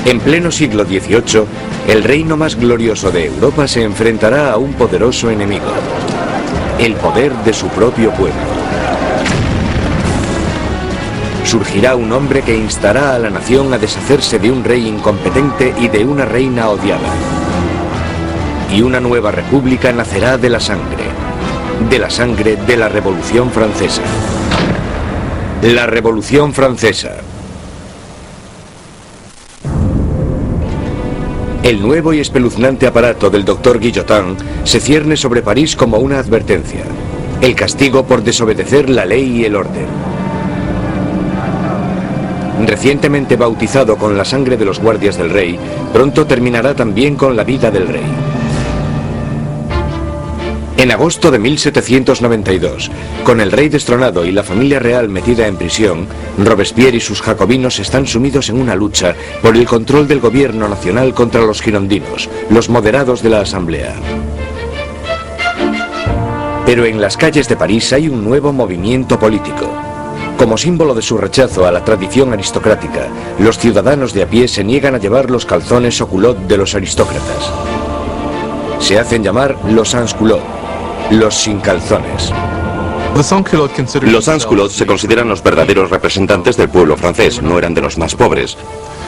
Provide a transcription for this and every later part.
En pleno siglo XVIII, el reino más glorioso de Europa se enfrentará a un poderoso enemigo: el poder de su propio pueblo. Surgirá un hombre que instará a la nación a deshacerse de un rey incompetente y de una reina odiada. Y una nueva república nacerá de la sangre de la Revolución Francesa. La Revolución Francesa. El nuevo y espeluznante aparato del doctor Guillotin se cierne sobre París como una advertencia: el castigo por desobedecer la ley y el orden. Recientemente bautizado con la sangre de los guardias del rey, pronto terminará también con la vida del rey. En agosto de 1792, con el rey destronado y la familia real metida en prisión, Robespierre y sus jacobinos están sumidos en una lucha por el control del gobierno nacional contra los girondinos, los moderados de la Asamblea. Pero en las calles de París hay un nuevo movimiento político. Como símbolo de su rechazo a la tradición aristocrática, los ciudadanos de a pie se niegan a llevar los calzones o culottes de los aristócratas. Se hacen llamar los sans-culottes, los sin calzones. Los sans-culottes se consideran los verdaderos representantes del pueblo francés, no eran de los más pobres.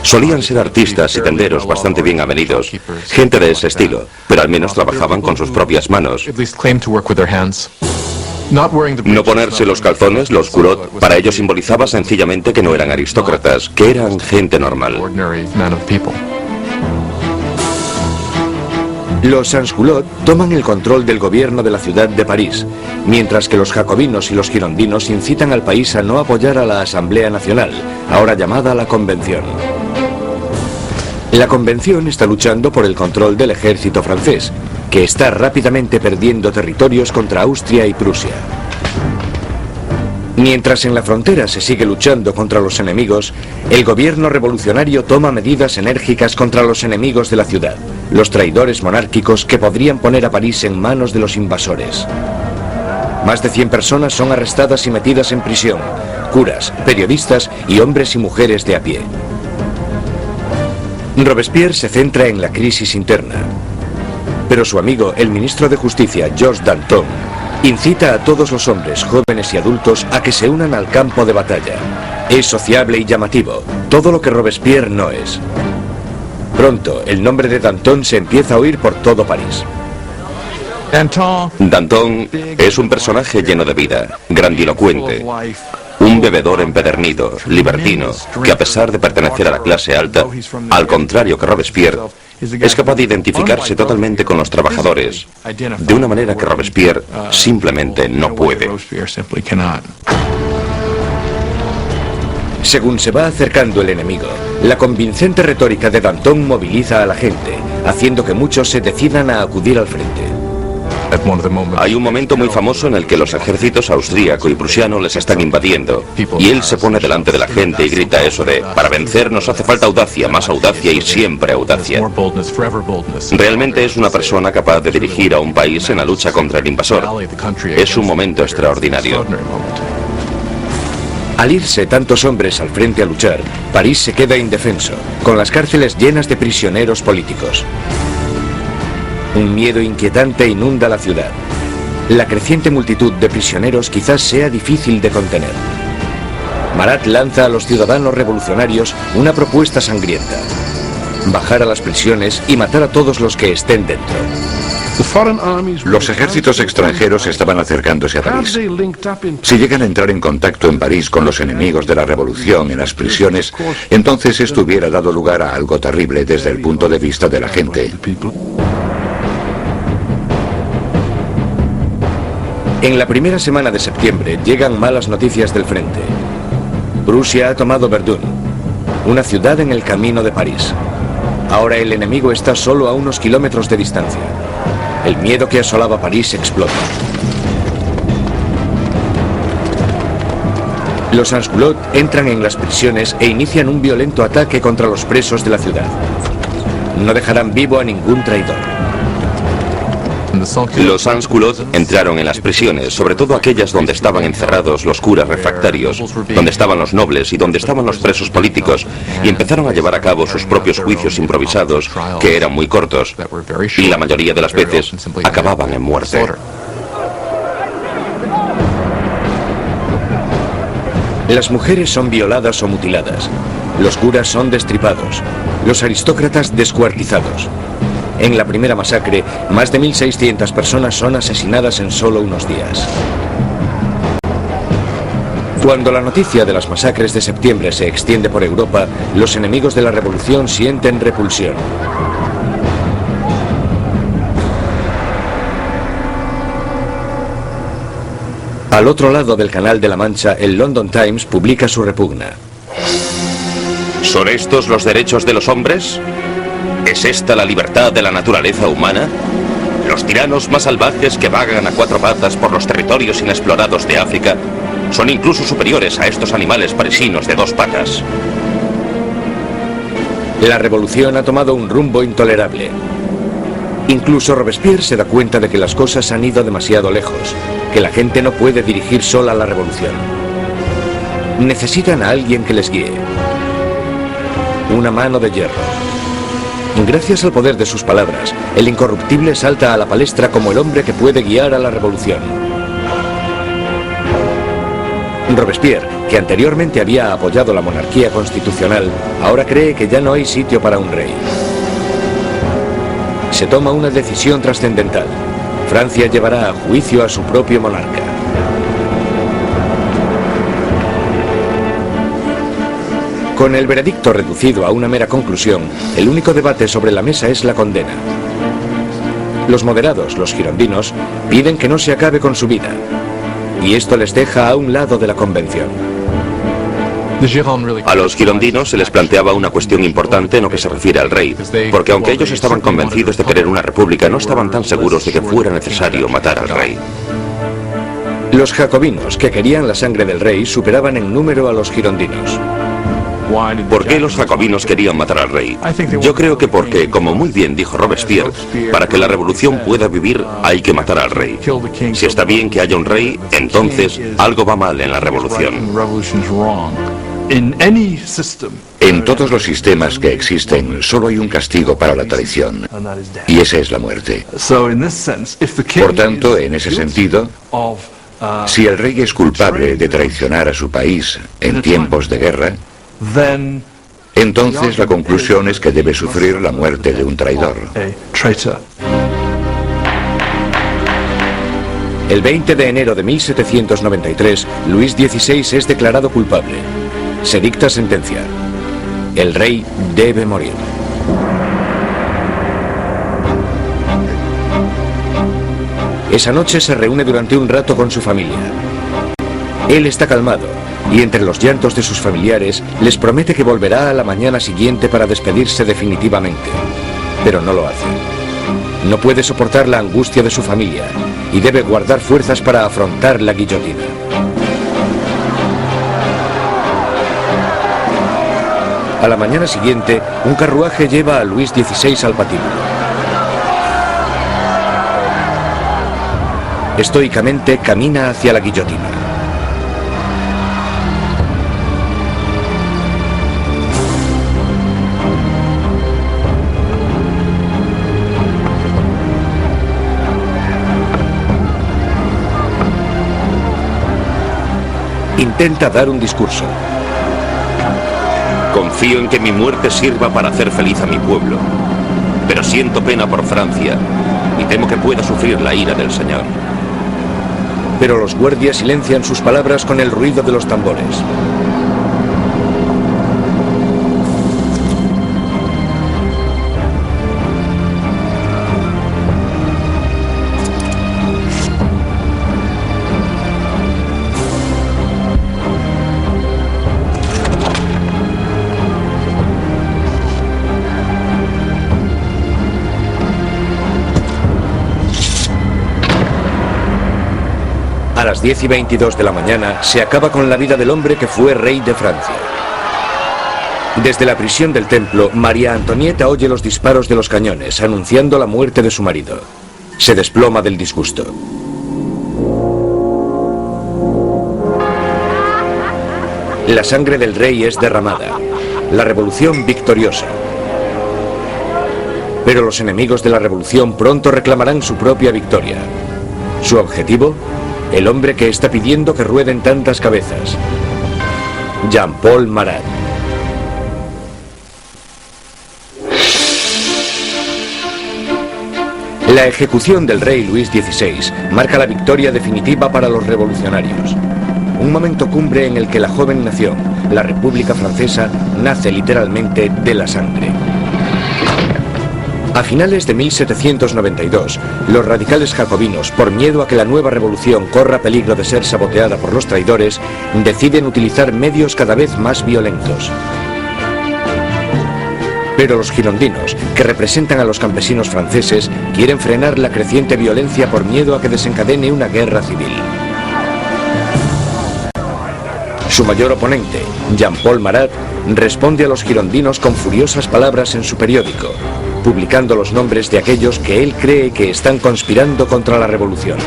Solían ser artistas y tenderos bastante bien avenidos, gente de ese estilo, pero al menos trabajaban con sus propias manos. No ponerse los calzones, los culottes, para ellos simbolizaba sencillamente que no eran aristócratas, que eran gente normal. Los sans-culottes toman el control del gobierno de la ciudad de París, mientras que los jacobinos y los girondinos incitan al país a no apoyar a la Asamblea Nacional, ahora llamada la Convención. La Convención está luchando por el control del ejército francés, que está rápidamente perdiendo territorios contra Austria y Prusia. Mientras en la frontera se sigue luchando contra los enemigos, el gobierno revolucionario toma medidas enérgicas contra los enemigos de la ciudad, los traidores monárquicos que podrían poner a París en manos de los invasores. Más de 100 personas son arrestadas y metidas en prisión: curas, periodistas y hombres y mujeres de a pie. Robespierre se centra en la crisis interna, pero su amigo, el ministro de Justicia, Georges Danton, incita a todos los hombres, jóvenes y adultos a que se unan al campo de batalla. Es sociable y llamativo, todo lo que Robespierre no es. Pronto, el nombre de Danton se empieza a oír por todo París. Danton es un personaje lleno de vida, grandilocuente, un bebedor empedernido, libertino, que a pesar de pertenecer a la clase alta, al contrario que Robespierre, es capaz de identificarse totalmente con los trabajadores, de una manera que Robespierre simplemente no puede. Según se va acercando el enemigo, la convincente retórica de Danton moviliza a la gente, haciendo que muchos se decidan a acudir al frente. Hay un momento muy famoso en el que los ejércitos austríaco y prusiano les están invadiendo, y él se pone delante de la gente y grita eso de: para vencer nos hace falta audacia, más audacia y siempre audacia. Realmente es una persona capaz de dirigir a un país en la lucha contra el invasor. Es un momento extraordinario. Al irse tantos hombres al frente a luchar, París se queda indefenso, con las cárceles llenas de prisioneros políticos. Un miedo inquietante inunda la ciudad. La creciente multitud de prisioneros quizás sea difícil de contener. Marat lanza a los ciudadanos revolucionarios una propuesta sangrienta: bajar a las prisiones y matar a todos los que estén dentro. Los ejércitos extranjeros estaban acercándose a París. Si llegan a entrar en contacto en París con los enemigos de la revolución en las prisiones, entonces esto hubiera dado lugar a algo terrible desde el punto de vista de la gente. En la primera semana de septiembre llegan malas noticias del frente. Prusia ha tomado Verdun, una ciudad en el camino de París. Ahora el enemigo está solo a unos kilómetros de distancia. El miedo que asolaba París explota. Los sans-culottes entran en las prisiones e inician un violento ataque contra los presos de la ciudad. No dejarán vivo a ningún traidor. Los sans-culottes entraron en las prisiones, sobre todo aquellas donde estaban encerrados los curas refractarios, donde estaban los nobles y donde estaban los presos políticos, y empezaron a llevar a cabo sus propios juicios improvisados, que eran muy cortos, y la mayoría de las veces acababan en muerte. Las mujeres son violadas o mutiladas, los curas son destripados, los aristócratas descuartizados. En la primera masacre, más de 1.600 personas son asesinadas en solo unos días. Cuando la noticia de las masacres de septiembre se extiende por Europa, los enemigos de la revolución sienten repulsión. Al otro lado del Canal de la Mancha, el London Times publica su repugna. ¿Son estos los derechos de los hombres? ¿Es esta la libertad de la naturaleza humana? Los tiranos más salvajes que vagan a cuatro patas por los territorios inexplorados de África son incluso superiores a estos animales parisinos de dos patas. La revolución ha tomado un rumbo intolerable. Incluso Robespierre se da cuenta de que las cosas han ido demasiado lejos, que la gente no puede dirigir sola la revolución. Necesitan a alguien que les guíe. Una mano de hierro. Gracias al poder de sus palabras, el incorruptible salta a la palestra como el hombre que puede guiar a la revolución. Robespierre, que anteriormente había apoyado la monarquía constitucional, ahora cree que ya no hay sitio para un rey. Se toma una decisión trascendental. Francia llevará a juicio a su propio monarca. Con el veredicto reducido a una mera conclusión, el único debate sobre la mesa es la condena. Los moderados, los girondinos, piden que no se acabe con su vida, y esto les deja a un lado de la convención. A los girondinos se les planteaba una cuestión importante en lo que se refiere al rey, porque aunque ellos estaban convencidos de querer una república, no estaban tan seguros de que fuera necesario matar al rey. Los jacobinos, que querían la sangre del rey, superaban en número a los girondinos. ¿Por qué los jacobinos querían matar al rey? Yo creo que porque, como muy bien dijo Robespierre, para que la revolución pueda vivir hay que matar al rey. Si está bien que haya un rey, entonces algo va mal en la revolución. En todos los sistemas que existen, solo hay un castigo para la traición, y esa es la muerte. Por tanto, en ese sentido, si el rey es culpable de traicionar a su país en tiempos de guerra, entonces la conclusión es que debe sufrir la muerte de un traidor. El 20 de enero de 1793, Luis XVI es declarado culpable. Se dicta sentencia. El rey debe morir. Esa noche se reúne durante un rato con su familia. Él está calmado, y entre los llantos de sus familiares les promete que volverá a la mañana siguiente para despedirse definitivamente. Pero no lo hace. No puede soportar la angustia de su familia y debe guardar fuerzas para afrontar la guillotina. A la mañana siguiente, un carruaje lleva a Luis XVI al patíbulo. Estoicamente camina hacia la guillotina. Intenta dar un discurso. Confío en que mi muerte sirva para hacer feliz a mi pueblo, pero siento pena por Francia y temo que pueda sufrir la ira del Señor. Pero los guardias silencian sus palabras con el ruido de los tambores. A las 10:22 de la mañana se acaba con la vida del hombre que fue rey de Francia. Desde la prisión del templo, María Antonieta oye los disparos de los cañones, anunciando la muerte de su marido. Se desploma del disgusto. La sangre del rey es derramada. La revolución victoriosa. Pero los enemigos de la revolución pronto reclamarán su propia victoria. ¿Su objetivo? El hombre que está pidiendo que rueden tantas cabezas. Jean-Paul Marat. La ejecución del rey Luis XVI marca la victoria definitiva para los revolucionarios. Un momento cumbre en el que la joven nación, la República Francesa, nace literalmente de la sangre. A finales de 1792, los radicales jacobinos, por miedo a que la nueva revolución corra peligro de ser saboteada por los traidores, deciden utilizar medios cada vez más violentos. Pero los girondinos, que representan a los campesinos franceses, quieren frenar la creciente violencia por miedo a que desencadene una guerra civil. Su mayor oponente, Jean-Paul Marat, responde a los girondinos con furiosas palabras en su periódico, publicando los nombres de aquellos que él cree que están conspirando contra la revolución.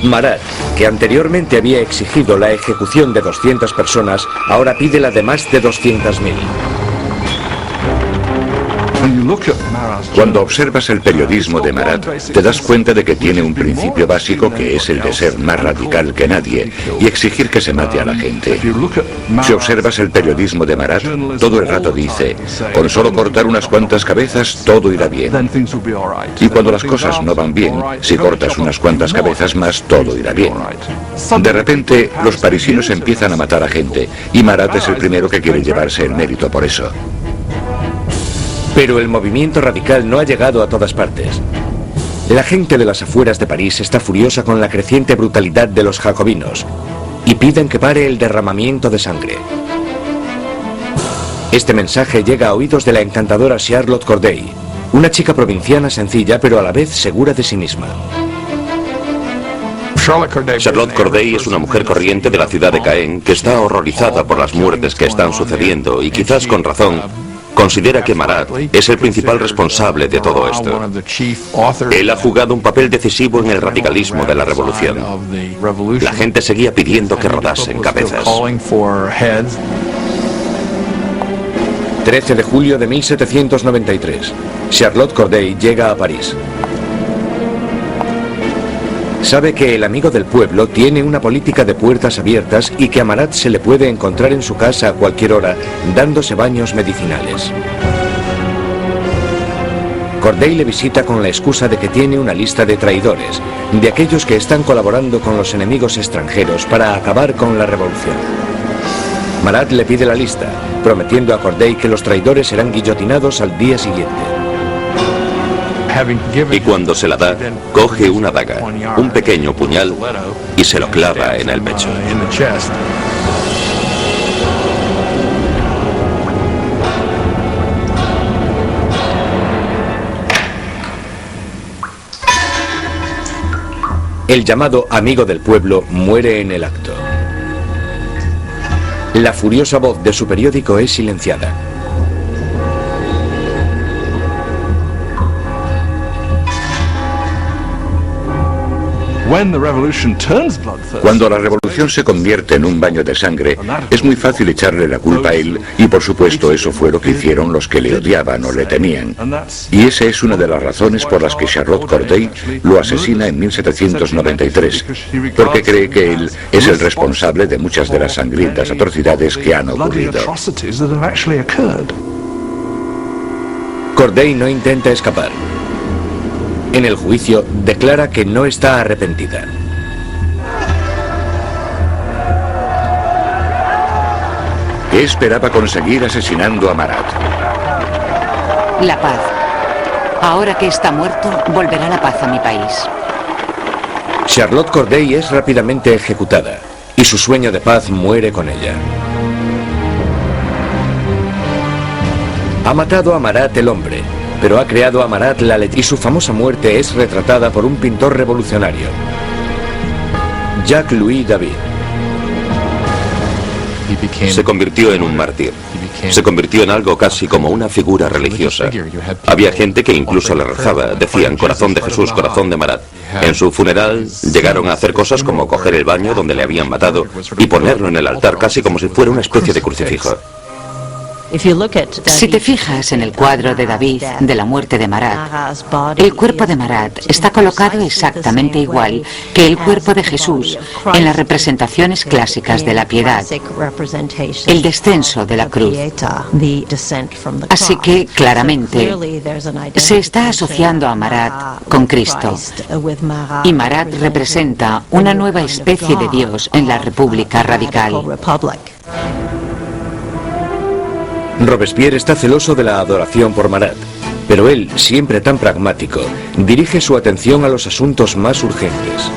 Marat, que anteriormente había exigido la ejecución de 200 personas, ahora pide la de más de 200.000. Cuando observas el periodismo de Marat, te das cuenta de que tiene un principio básico que es el de ser más radical que nadie y exigir que se mate a la gente. Si observas el periodismo de Marat, todo el rato dice, con solo cortar unas cuantas cabezas todo irá bien. Y cuando las cosas no van bien, si cortas unas cuantas cabezas más, todo irá bien. De repente, los parisinos empiezan a matar a gente y Marat es el primero que quiere llevarse el mérito por eso. Pero el movimiento radical no ha llegado a todas partes. La gente de las afueras de París está furiosa con la creciente brutalidad de los jacobinos y piden que pare el derramamiento de sangre. Este mensaje llega a oídos de la encantadora Charlotte Corday, una chica provinciana sencilla pero a la vez segura de sí misma. Charlotte Corday es una mujer corriente de la ciudad de Caen que está horrorizada por las muertes que están sucediendo y quizás con razón considera que Marat es el principal responsable de todo esto. Él ha jugado un papel decisivo en el radicalismo de la revolución. La gente seguía pidiendo que rodasen cabezas. 13 de julio de 1793. Charlotte Corday llega a París. Sabe que el amigo del pueblo tiene una política de puertas abiertas y que a Marat se le puede encontrar en su casa a cualquier hora, dándose baños medicinales. Corday le visita con la excusa de que tiene una lista de traidores, de aquellos que están colaborando con los enemigos extranjeros para acabar con la revolución. Marat le pide la lista, prometiendo a Corday que los traidores serán guillotinados al día siguiente. Y cuando se la da, coge una daga, un pequeño puñal, y se lo clava en el pecho. El llamado amigo del pueblo muere en el acto. La furiosa voz de su periódico es silenciada. Cuando la revolución se convierte en un baño de sangre, es muy fácil echarle la culpa a él, y por supuesto eso fue lo que hicieron los que le odiaban o le temían. Y esa es una de las razones por las que Charlotte Corday lo asesina en 1793, porque cree que él es el responsable de muchas de las sangrientas atrocidades que han ocurrido. Corday no intenta escapar. En el juicio declara que no está arrepentida. ¿Qué esperaba conseguir asesinando a Marat? La paz. Ahora que está muerto, volverá la paz a mi país. Charlotte Corday es rápidamente ejecutada y su sueño de paz muere con ella. Ha matado a Marat el hombre, pero ha creado a Marat la letra, y su famosa muerte es retratada por un pintor revolucionario, Jacques-Louis David. Se convirtió en un mártir. Se convirtió en algo casi como una figura religiosa. Había gente que incluso le rezaba. Decían: corazón de Jesús, corazón de Marat. En su funeral llegaron a hacer cosas como coger el baño donde le habían matado y ponerlo en el altar casi como si fuera una especie de crucifijo. Si te fijas en el cuadro de David de la muerte de Marat, el cuerpo de Marat está colocado exactamente igual que el cuerpo de Jesús en las representaciones clásicas de la piedad, el descenso de la cruz. Así que, claramente, se está asociando a Marat con Cristo. Y Marat representa una nueva especie de Dios en la República Radical. Robespierre está celoso de la adoración por Marat, pero él, siempre tan pragmático, dirige su atención a los asuntos más urgentes.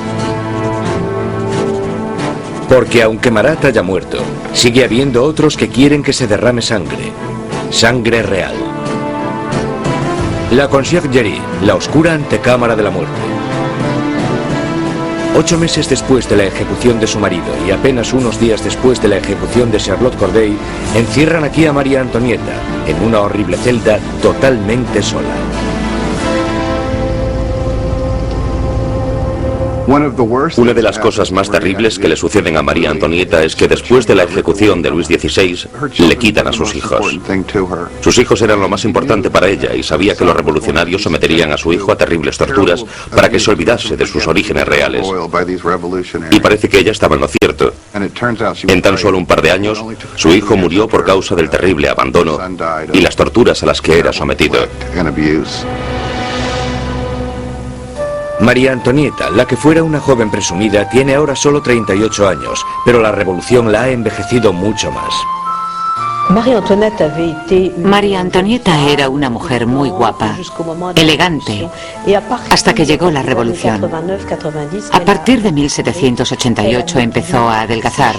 Porque aunque Marat haya muerto, sigue habiendo otros que quieren que se derrame sangre. Sangre real. La Conciergerie, la oscura antecámara de la muerte. 8 meses después de la ejecución de su marido y apenas unos días después de la ejecución de Charlotte Corday, encierran aquí a María Antonieta en una horrible celda totalmente sola. Una de las cosas más terribles que le suceden a María Antonieta es que después de la ejecución de Luis XVI le quitan a sus hijos. Sus hijos eran lo más importante para ella y sabía que los revolucionarios someterían a su hijo a terribles torturas para que se olvidase de sus orígenes reales. Y parece que ella estaba en lo cierto. En tan solo un par de años, su hijo murió por causa del terrible abandono y las torturas a las que era sometido. María Antonieta, la que fuera una joven presumida, tiene ahora solo 38 años, pero la revolución la ha envejecido mucho más. María Antonieta era una mujer muy guapa, elegante, hasta que llegó la revolución. A partir de 1788 empezó a adelgazar.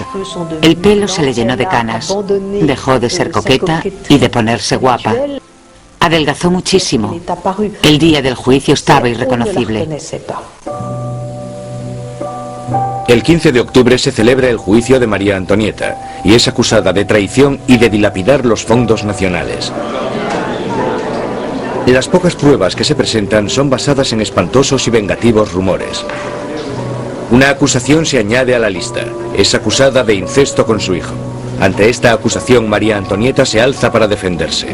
El pelo se le llenó de canas, dejó de ser coqueta y de ponerse guapa. Adelgazó muchísimo. El día del juicio estaba irreconocible. El 15 de octubre se celebra el juicio de María Antonieta y es acusada de traición y de dilapidar los fondos nacionales. Las pocas pruebas que se presentan son basadas en espantosos y vengativos rumores. Una acusación se añade a la lista. Es acusada de incesto con su hijo. Ante esta acusación, María Antonieta se alza para defenderse.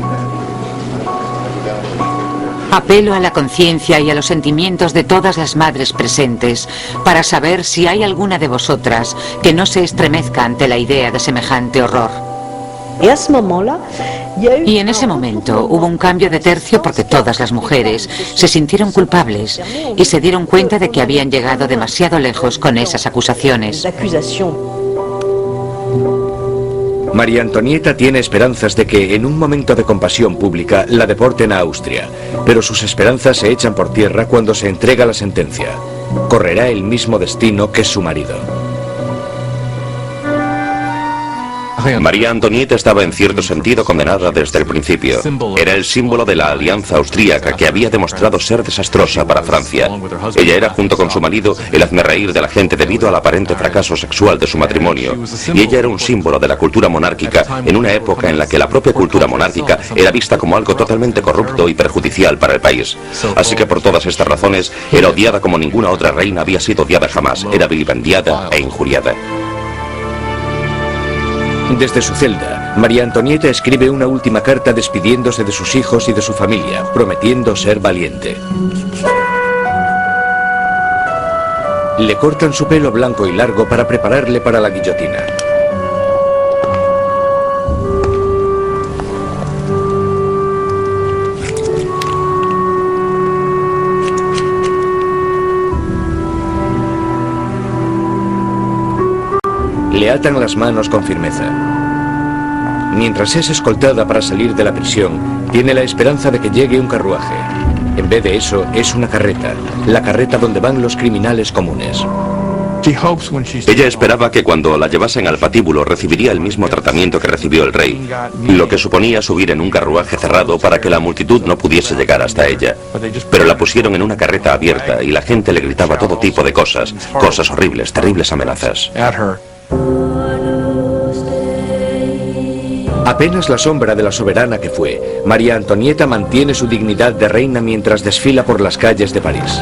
Apelo a la conciencia y a los sentimientos de todas las madres presentes para saber si hay alguna de vosotras que no se estremezca ante la idea de semejante horror. Y en ese momento hubo un cambio de tercio porque todas las mujeres se sintieron culpables y se dieron cuenta de que habían llegado demasiado lejos con esas acusaciones. María Antonieta tiene esperanzas de que, en un momento de compasión pública, la deporten a Austria, pero sus esperanzas se echan por tierra cuando se entrega la sentencia. Correrá el mismo destino que su marido. María Antonieta estaba en cierto sentido condenada desde el principio. Era el símbolo de la alianza austríaca que había demostrado ser desastrosa para Francia. Ella era, junto con su marido, el hazmerreír de la gente debido al aparente fracaso sexual de su matrimonio. Y ella era un símbolo de la cultura monárquica en una época en la que la propia cultura monárquica era vista como algo totalmente corrupto y perjudicial para el país. Así que por todas estas razones era odiada como ninguna otra reina había sido odiada jamás. Era vilipendiada e injuriada. Desde su celda, María Antonieta escribe una última carta despidiéndose de sus hijos y de su familia, prometiendo ser valiente. Le cortan su pelo blanco y largo para prepararle para la guillotina. Le atan las manos con firmeza. Mientras es escoltada para salir de la prisión, tiene la esperanza de que llegue un carruaje. En vez de eso, es una carreta, la carreta donde van los criminales comunes. Ella esperaba que cuando la llevasen al patíbulo recibiría el mismo tratamiento que recibió el rey, lo que suponía subir en un carruaje cerrado para que la multitud no pudiese llegar hasta ella. Pero la pusieron en una carreta abierta y la gente le gritaba todo tipo de cosas, cosas horribles, terribles amenazas. Apenas la sombra de la soberana que fue, María Antonieta mantiene su dignidad de reina mientras desfila por las calles de París.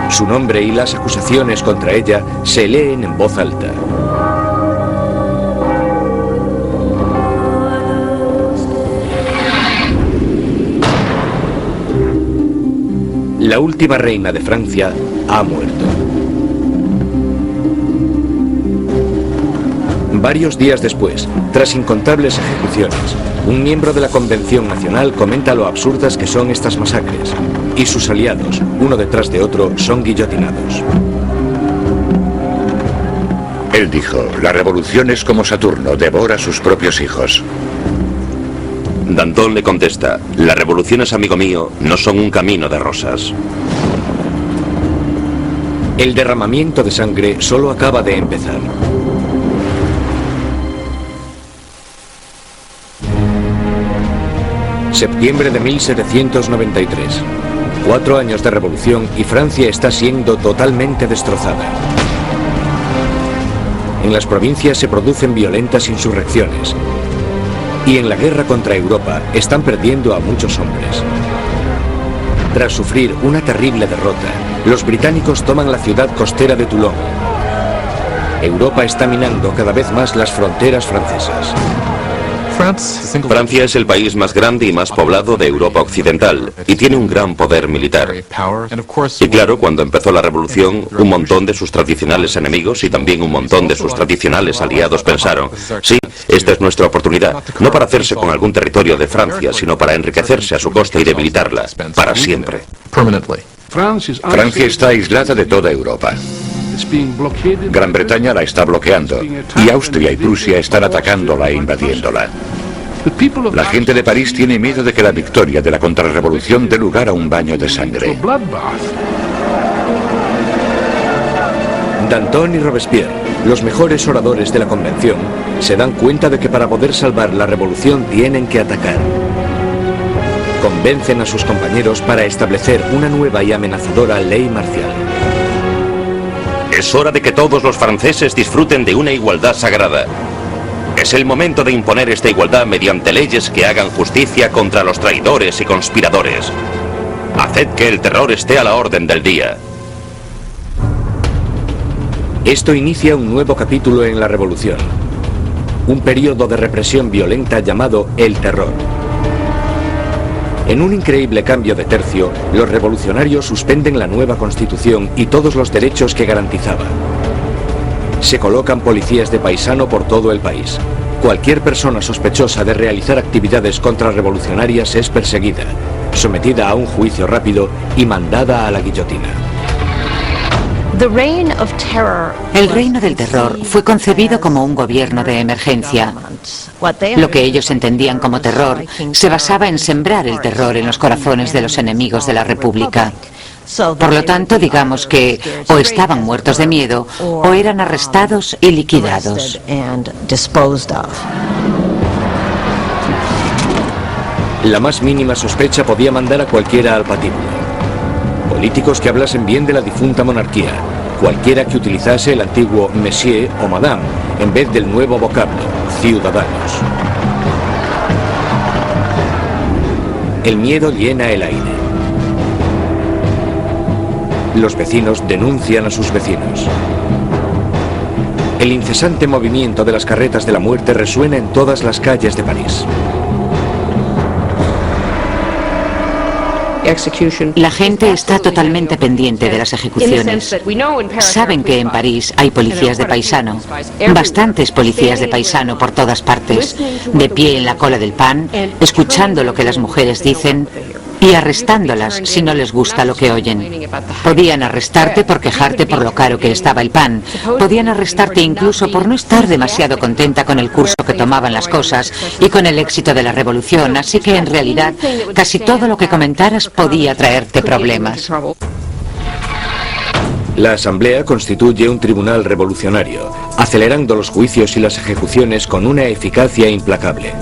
Su nombre y las acusaciones contra ella se leen en voz alta. La última reina de Francia ha muerto. Varios días después, tras incontables ejecuciones, un miembro de la Convención Nacional comenta lo absurdas que son estas masacres, y sus aliados, uno detrás de otro, son guillotinados. Él dijo, la revolución es como Saturno, devora a sus propios hijos. Danton le contesta, las revoluciones, amigo mío, no son un camino de rosas. El derramamiento de sangre solo acaba de empezar. Septiembre de 1793. 4 años de revolución y Francia está siendo totalmente destrozada. En las provincias se producen violentas insurrecciones. Y en la guerra contra Europa están perdiendo a muchos hombres. Tras sufrir una terrible derrota, los británicos toman la ciudad costera de Toulon. Europa está minando cada vez más las fronteras francesas. Francia es el país más grande y más poblado de Europa Occidental y tiene un gran poder militar. Y claro, cuando empezó la revolución, un montón de sus tradicionales enemigos y también un montón de sus tradicionales aliados pensaron, sí, esta es nuestra oportunidad, no para hacerse con algún territorio de Francia, sino para enriquecerse a su costa y debilitarla, para siempre. Francia está aislada de toda Europa. Gran Bretaña la está bloqueando y Austria y Prusia están atacándola e invadiéndola. La gente de París tiene miedo de que la victoria de la contrarrevolución dé lugar a un baño de sangre. Danton y Robespierre, los mejores oradores de la convención, se dan cuenta de que para poder salvar la revolución tienen que atacar. Convencen a sus compañeros para establecer una nueva y amenazadora ley marcial. Es hora de que todos los franceses disfruten de una igualdad sagrada. Es el momento de imponer esta igualdad mediante leyes que hagan justicia contra los traidores y conspiradores. Haced que el terror esté a la orden del día. Esto inicia un nuevo capítulo en la revolución. Un periodo de represión violenta llamado el terror. En un increíble cambio de tercio, los revolucionarios suspenden la nueva constitución y todos los derechos que garantizaba. Se colocan policías de paisano por todo el país. Cualquier persona sospechosa de realizar actividades contrarrevolucionarias es perseguida, sometida a un juicio rápido y mandada a la guillotina. El reino del terror fue concebido como un gobierno de emergencia. Lo que ellos entendían como terror se basaba en sembrar el terror en los corazones de los enemigos de la República. Por lo tanto, digamos que o estaban muertos de miedo o eran arrestados y liquidados. La más mínima sospecha podía mandar a cualquiera al patíbulo. Políticos que hablasen bien de la difunta monarquía, cualquiera que utilizase el antiguo monsieur o madame en vez del nuevo vocablo, ciudadanos. El miedo llena el aire. Los vecinos denuncian a sus vecinos. El incesante movimiento de las carretas de la muerte resuena en todas las calles de París. La gente está totalmente pendiente de las ejecuciones. Saben que en París hay policías de paisano, bastantes policías de paisano por todas partes, de pie en la cola del pan, escuchando lo que las mujeres dicen y arrestándolas si no les gusta lo que oyen. Podían arrestarte por quejarte por lo caro que estaba el pan. Podían arrestarte incluso por no estar demasiado contenta con el curso que tomaban las cosas y con el éxito de la revolución, así que en realidad casi todo lo que comentaras podía traerte problemas. La Asamblea constituye un tribunal revolucionario, acelerando los juicios y las ejecuciones con una eficacia implacable.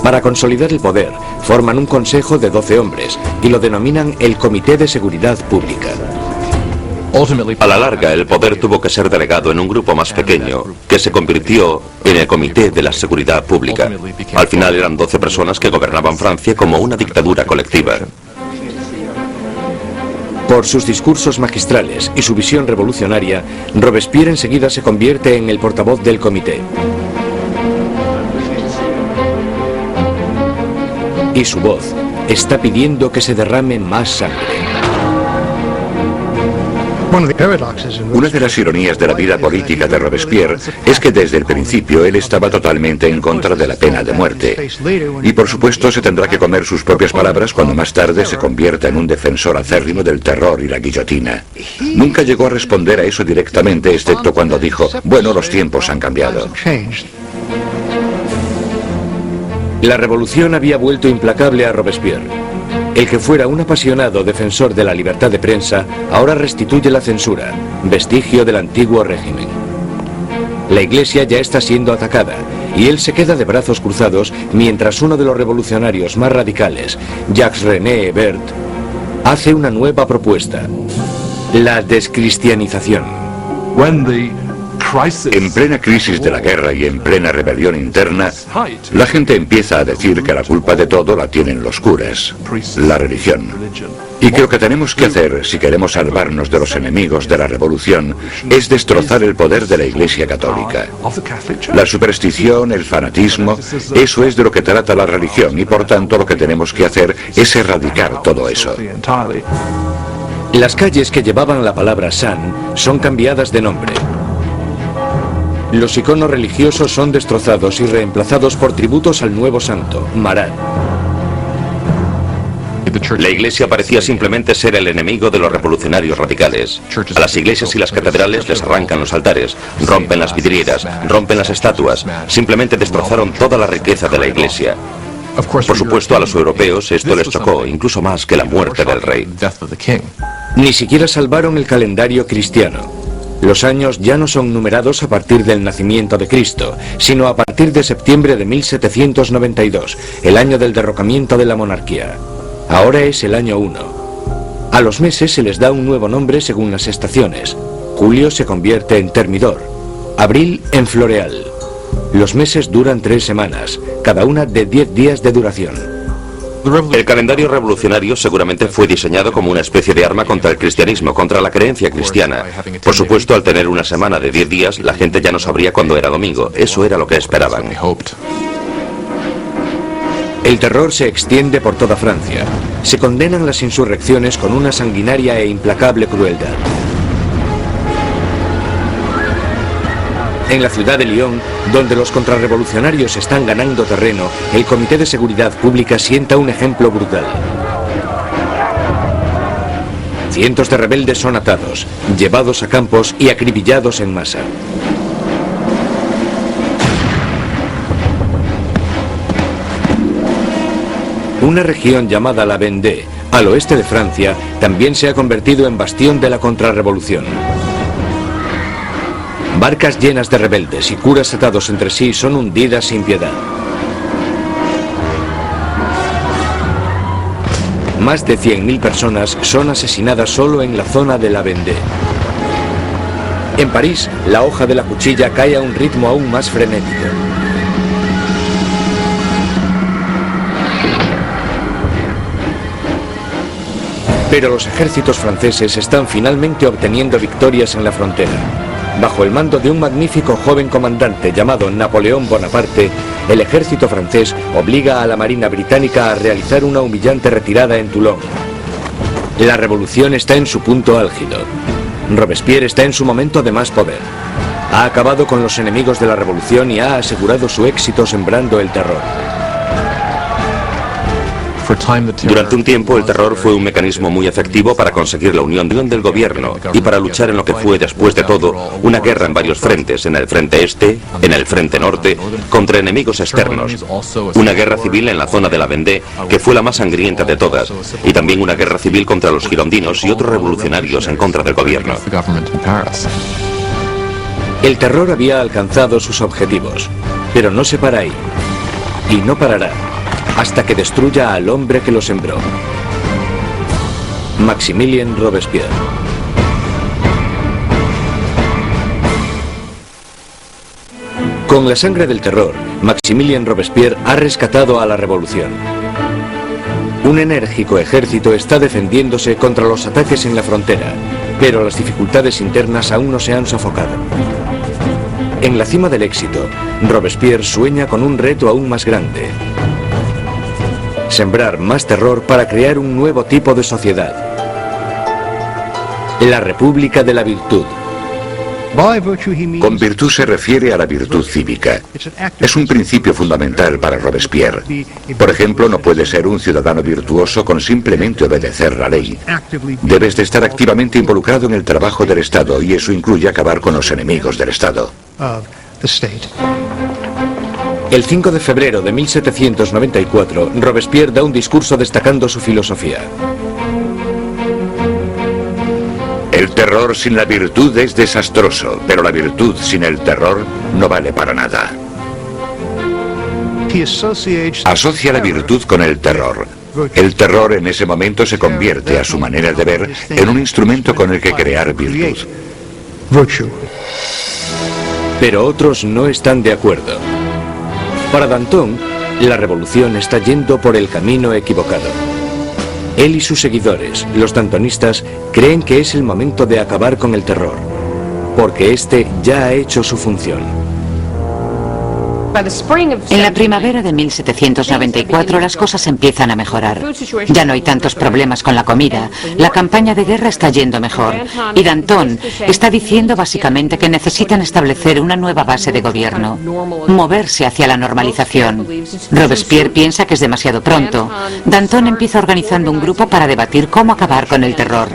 Para consolidar el poder, forman un consejo de 12 hombres y lo denominan el Comité de Seguridad Pública. A la larga, el poder tuvo que ser delegado en un grupo más pequeño, que se convirtió en el Comité de la Seguridad Pública. Al final eran 12 personas que gobernaban Francia como una dictadura colectiva. Por sus discursos magistrales y su visión revolucionaria, Robespierre enseguida se convierte en el portavoz del comité. Y su voz está pidiendo que se derrame más sangre. Una de las ironías de la vida política de Robespierre es que desde el principio él estaba totalmente en contra de la pena de muerte. Y por supuesto se tendrá que comer sus propias palabras cuando más tarde se convierta en un defensor acérrimo del terror y la guillotina. Nunca llegó a responder a eso directamente, excepto cuando dijo, bueno, los tiempos han cambiado. La revolución había vuelto implacable a Robespierre. El que fuera un apasionado defensor de la libertad de prensa, ahora restituye la censura, vestigio del antiguo régimen. La Iglesia ya está siendo atacada, y él se queda de brazos cruzados mientras uno de los revolucionarios más radicales, Jacques-René Hebert, hace una nueva propuesta: la descristianización. En plena crisis de la guerra y en plena rebelión interna, la gente empieza a decir que la culpa de todo la tienen los curas, la religión. Y que lo que tenemos que hacer, si queremos salvarnos de los enemigos de la revolución, es destrozar el poder de la Iglesia Católica. La superstición, el fanatismo, eso es de lo que trata la religión y por tanto lo que tenemos que hacer es erradicar todo eso. Las calles que llevaban la palabra San son cambiadas de nombre. Los iconos religiosos son destrozados y reemplazados por tributos al nuevo santo, Marat. La iglesia parecía simplemente ser el enemigo de los revolucionarios radicales. A las iglesias y las catedrales les arrancan los altares, rompen las vidrieras, rompen las estatuas, simplemente destrozaron toda la riqueza de la iglesia. Por supuesto, a los europeos esto les chocó, incluso más que la muerte del rey. Ni siquiera salvaron el calendario cristiano. Los años ya no son numerados a partir del nacimiento de Cristo, sino a partir de septiembre de 1792, el año del derrocamiento de la monarquía. Ahora es el año 1. A los meses se les da un nuevo nombre según las estaciones. Julio se convierte en Termidor, abril en Floreal. Los meses duran 3 semanas, cada una de 10 días de duración. El calendario revolucionario seguramente fue diseñado como una especie de arma contra el cristianismo, contra la creencia cristiana. Por supuesto, al tener una semana de 10 días, la gente ya no sabría cuándo era domingo. Eso era lo que esperaban. El terror se extiende por toda Francia. Se condenan las insurrecciones con una sanguinaria e implacable crueldad. En la ciudad de Lyon, donde los contrarrevolucionarios están ganando terreno, el Comité de Seguridad Pública sienta un ejemplo brutal. Cientos de rebeldes son atados, llevados a campos y acribillados en masa. Una región llamada la Vendée, al oeste de Francia, también se ha convertido en bastión de la contrarrevolución. Barcas llenas de rebeldes y curas atados entre sí son hundidas sin piedad. Más de 100.000 personas son asesinadas solo en la zona de la Vendée. En París, la hoja de la cuchilla cae a un ritmo aún más frenético. Pero los ejércitos franceses están finalmente obteniendo victorias en la frontera. Bajo el mando de un magnífico joven comandante llamado Napoleón Bonaparte, el ejército francés obliga a la Marina británica a realizar una humillante retirada en Toulon. La revolución está en su punto álgido. Robespierre está en su momento de más poder. Ha acabado con los enemigos de la revolución y ha asegurado su éxito sembrando el terror. Durante un tiempo el terror fue un mecanismo muy efectivo para conseguir la unión del gobierno y para luchar en lo que fue, después de todo, una guerra en varios frentes, en el frente este, en el frente norte, contra enemigos externos. Una guerra civil en la zona de la Vendée, que fue la más sangrienta de todas, y también una guerra civil contra los girondinos y otros revolucionarios en contra del gobierno. El terror había alcanzado sus objetivos, pero no se para ahí. Y no parará hasta que destruya al hombre que lo sembró. Maximilien Robespierre. Con la sangre del terror, Maximilien Robespierre ha rescatado a la revolución. Un enérgico ejército está defendiéndose contra los ataques en la frontera, pero las dificultades internas aún no se han sofocado. En la cima del éxito, Robespierre sueña con un reto aún más grande: sembrar más terror para crear un nuevo tipo de sociedad. La República de la Virtud. Con virtud se refiere a la virtud cívica. Es un principio fundamental para Robespierre. Por ejemplo, no puedes ser un ciudadano virtuoso con simplemente obedecer la ley. Debes de estar activamente involucrado en el trabajo del Estado, y eso incluye acabar con los enemigos del Estado. El 5 de febrero de 1794, Robespierre da un discurso destacando su filosofía. El terror sin la virtud es desastroso, pero la virtud sin el terror no vale para nada. Asocia la virtud con el terror. El terror en ese momento se convierte, a su manera de ver, en un instrumento con el que crear virtud. Pero otros no están de acuerdo. Para Danton, la revolución está yendo por el camino equivocado. Él y sus seguidores, los dantonistas, creen que es el momento de acabar con el terror, porque este ya ha hecho su función. En la primavera de 1794 las cosas empiezan a mejorar. Ya no hay tantos problemas con la comida, la campaña de guerra está yendo mejor, y Danton está diciendo básicamente que necesitan establecer una nueva base de gobierno, moverse hacia la normalización. Robespierre piensa que es demasiado pronto. Danton empieza organizando un grupo para debatir cómo acabar con el terror.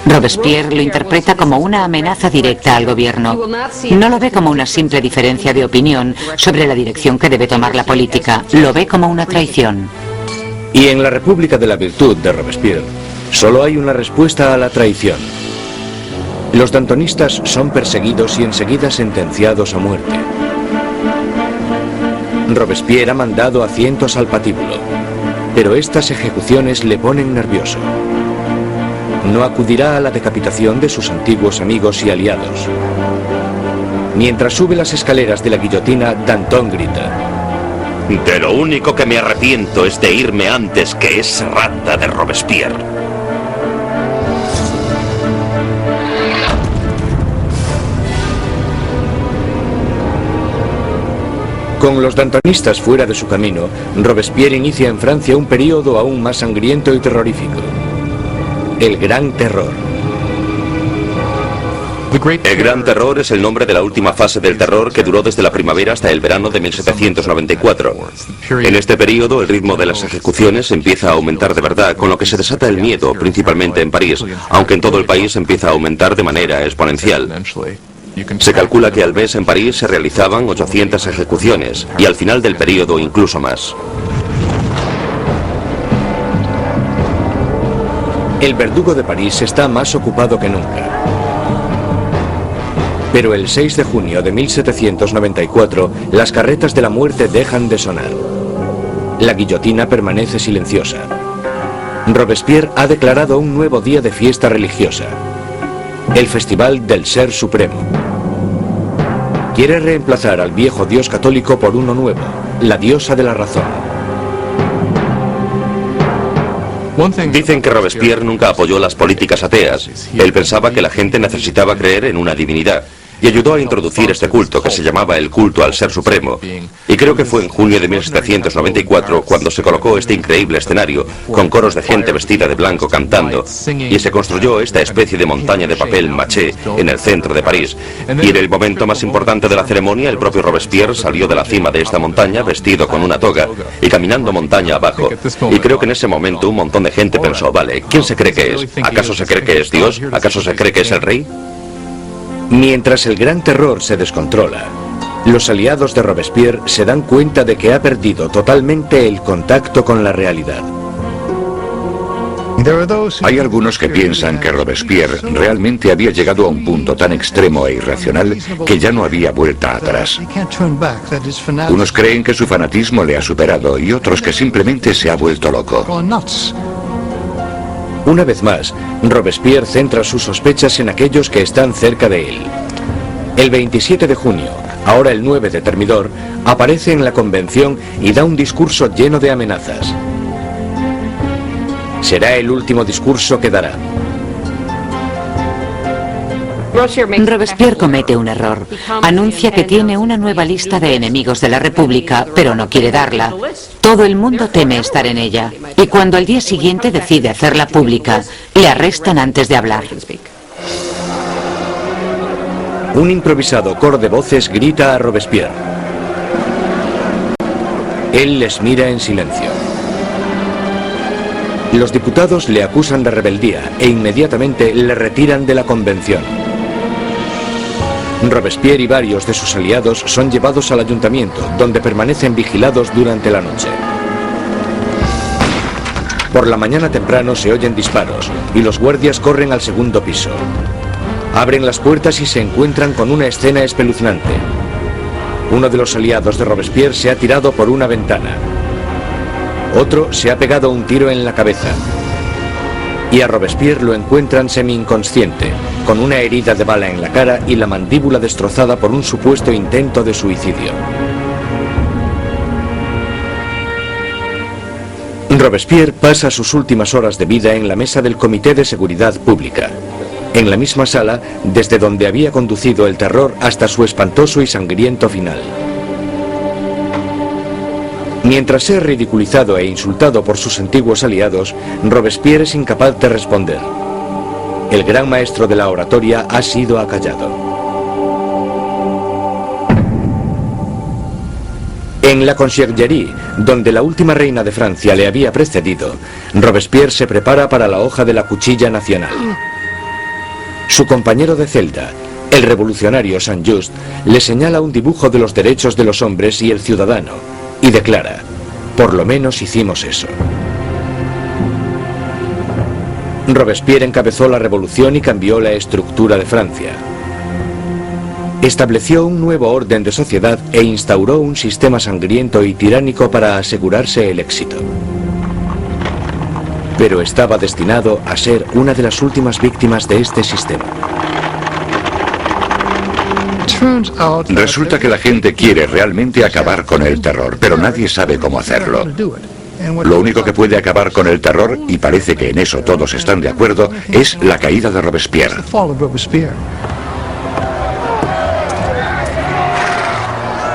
Robespierre lo interpreta como una amenaza directa al gobierno. No lo ve como una simple diferencia de opinión sobre la dirección que debe tomar la política, lo ve como una traición. Y en la República de la Virtud de Robespierre, solo hay una respuesta a la traición. Los dantonistas son perseguidos y enseguida sentenciados a muerte. Robespierre ha mandado a cientos al patíbulo, pero estas ejecuciones le ponen nervioso. No acudirá a la decapitación de sus antiguos amigos y aliados. Mientras sube las escaleras de la guillotina, Danton grita: "De lo único que me arrepiento es de irme antes que esa rata de Robespierre". Con los dantonistas fuera de su camino, Robespierre inicia en Francia un periodo aún más sangriento y terrorífico: el Gran Terror. El Gran Terror es el nombre de la última fase del terror que duró desde la primavera hasta el verano de 1794. En este periodo el ritmo de las ejecuciones empieza a aumentar de verdad, con lo que se desata el miedo, principalmente en París, aunque en todo el país empieza a aumentar de manera exponencial. Se calcula que al mes en París se realizaban 800 ejecuciones, y al final del periodo incluso más. El verdugo de París está más ocupado que nunca. Pero el 6 de junio de 1794, las carretas de la muerte dejan de sonar. La guillotina permanece silenciosa. Robespierre ha declarado un nuevo día de fiesta religiosa: el Festival del Ser Supremo. Quiere reemplazar al viejo dios católico por uno nuevo, la diosa de la razón. Dicen que Robespierre nunca apoyó las políticas ateas. Él pensaba que la gente necesitaba creer en una divinidad. y ayudó a introducir este culto que se llamaba el culto al Ser Supremo. Y creo que fue en junio de 1794 cuando se colocó este increíble escenario con coros de gente vestida de blanco cantando, y se construyó esta especie de montaña de papel maché en el centro de París. Y en el momento más importante de la ceremonia, el propio Robespierre salió de la cima de esta montaña vestido con una toga y caminando montaña abajo. Y creo que en ese momento un montón de gente pensó, vale, ¿quién se cree que es? ¿Acaso se cree que es Dios? ¿Acaso se cree que es el rey? Mientras el Gran Terror se descontrola, los aliados de Robespierre se dan cuenta de que ha perdido totalmente el contacto con la realidad. Hay algunos que piensan que Robespierre realmente había llegado a un punto tan extremo e irracional que ya no había vuelta atrás. Unos creen que su fanatismo le ha superado y otros que simplemente se ha vuelto loco. Una vez más, Robespierre centra sus sospechas en aquellos que están cerca de él. El 27 de junio, ahora el 9 de Thermidor, aparece en la convención y da un discurso lleno de amenazas. Será el último discurso que dará. Robespierre comete un error. Anuncia que tiene una nueva lista de enemigos de la República, pero no quiere darla. Todo el mundo teme estar en ella. Y cuando al día siguiente decide hacerla pública, le arrestan antes de hablar. Un improvisado coro de voces grita a Robespierre. Él les mira en silencio. Los diputados le acusan de rebeldía e inmediatamente le retiran de la convención. Robespierre y varios de sus aliados son llevados al ayuntamiento, donde permanecen vigilados durante la noche. Por la mañana temprano se oyen disparos y los guardias corren al segundo piso. Abren las puertas y se encuentran con una escena espeluznante. Uno de los aliados de Robespierre se ha tirado por una ventana. Otro se ha pegado un tiro en la cabeza. Y a Robespierre lo encuentran semi-inconsciente, con una herida de bala en la cara y la mandíbula destrozada por un supuesto intento de suicidio. Robespierre pasa sus últimas horas de vida en la mesa del Comité de Seguridad Pública, en la misma sala desde donde había conducido el terror hasta su espantoso y sangriento final. Mientras es ridiculizado e insultado por sus antiguos aliados, Robespierre es incapaz de responder. El gran maestro de la oratoria ha sido acallado. En la Conciergerie, donde la última reina de Francia le había precedido, Robespierre se prepara para la hoja de la cuchilla nacional. Su compañero de celda, el revolucionario Saint-Just, le señala un dibujo de los derechos de los hombres y el ciudadano, y declara: por lo menos hicimos eso. Robespierre encabezó la revolución y cambió la estructura de Francia. Estableció un nuevo orden de sociedad e instauró un sistema sangriento y tiránico para asegurarse el éxito. Pero estaba destinado a ser una de las últimas víctimas de este sistema. Resulta que la gente quiere realmente acabar con el terror, pero nadie sabe cómo hacerlo. Lo único que puede acabar con el terror, y parece que en eso todos están de acuerdo, es la caída de Robespierre.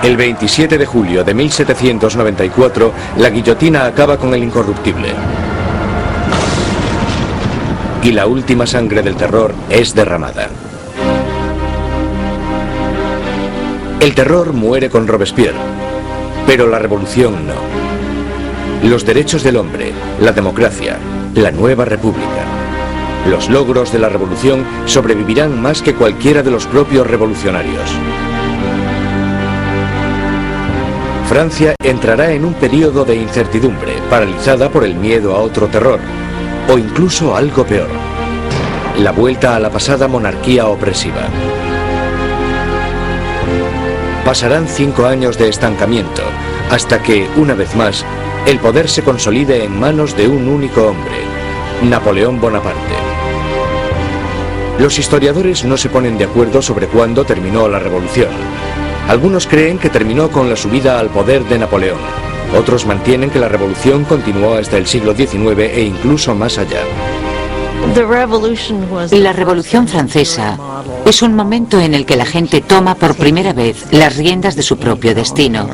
El 27 de julio de 1794, la guillotina acaba con el incorruptible. Y la última sangre del terror es derramada. El terror muere con Robespierre, pero la revolución no. Los derechos del hombre, la democracia, la nueva república, los logros de la revolución sobrevivirán más que cualquiera de los propios revolucionarios. Francia entrará en un periodo de incertidumbre, paralizada por el miedo a otro terror, o incluso algo peor: la vuelta a la pasada monarquía opresiva. Pasarán 5 años de estancamiento, hasta que, una vez más, el poder se consolide en manos de un único hombre, Napoleón Bonaparte. Los historiadores no se ponen de acuerdo sobre cuándo terminó la revolución. Algunos creen que terminó con la subida al poder de Napoleón. Otros mantienen que la revolución continuó hasta el siglo XIX e incluso más allá. La Revolución Francesa es un momento en el que la gente toma por primera vez las riendas de su propio destino.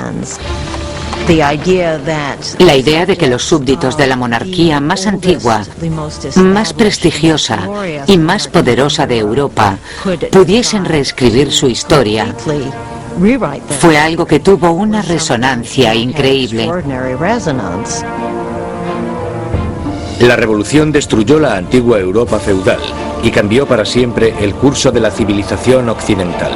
La idea de que los súbditos de la monarquía más antigua, más prestigiosa y más poderosa de Europa pudiesen reescribir su historia fue algo que tuvo una resonancia increíble. La revolución destruyó la antigua Europa feudal y cambió para siempre el curso de la civilización occidental.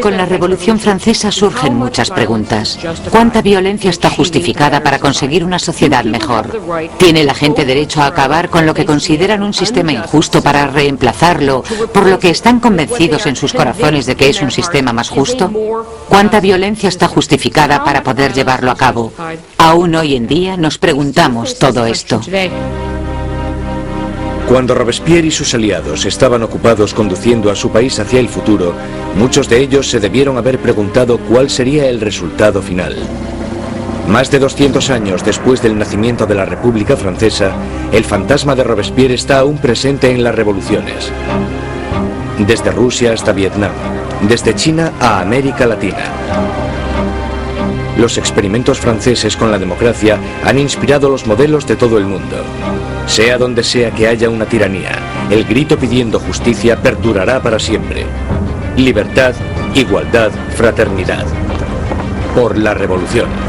Con la Revolución Francesa surgen muchas preguntas. ¿Cuánta violencia está justificada para conseguir una sociedad mejor? ¿Tiene la gente derecho a acabar con lo que consideran un sistema injusto para reemplazarlo por lo que están convencidos en sus corazones de que es un sistema más justo? ¿Cuánta violencia está justificada para poder llevarlo a cabo? Aún hoy en día nos preguntamos todo esto. Cuando Robespierre y sus aliados estaban ocupados conduciendo a su país hacia el futuro, muchos de ellos se debieron haber preguntado cuál sería el resultado final. Más de 200 años después del nacimiento de la República Francesa, el fantasma de Robespierre está aún presente en las revoluciones. Desde Rusia hasta Vietnam, desde China a América Latina. Los experimentos franceses con la democracia han inspirado los modelos de todo el mundo. Sea donde sea que haya una tiranía, el grito pidiendo justicia perdurará para siempre. Libertad, igualdad, fraternidad. Por la revolución.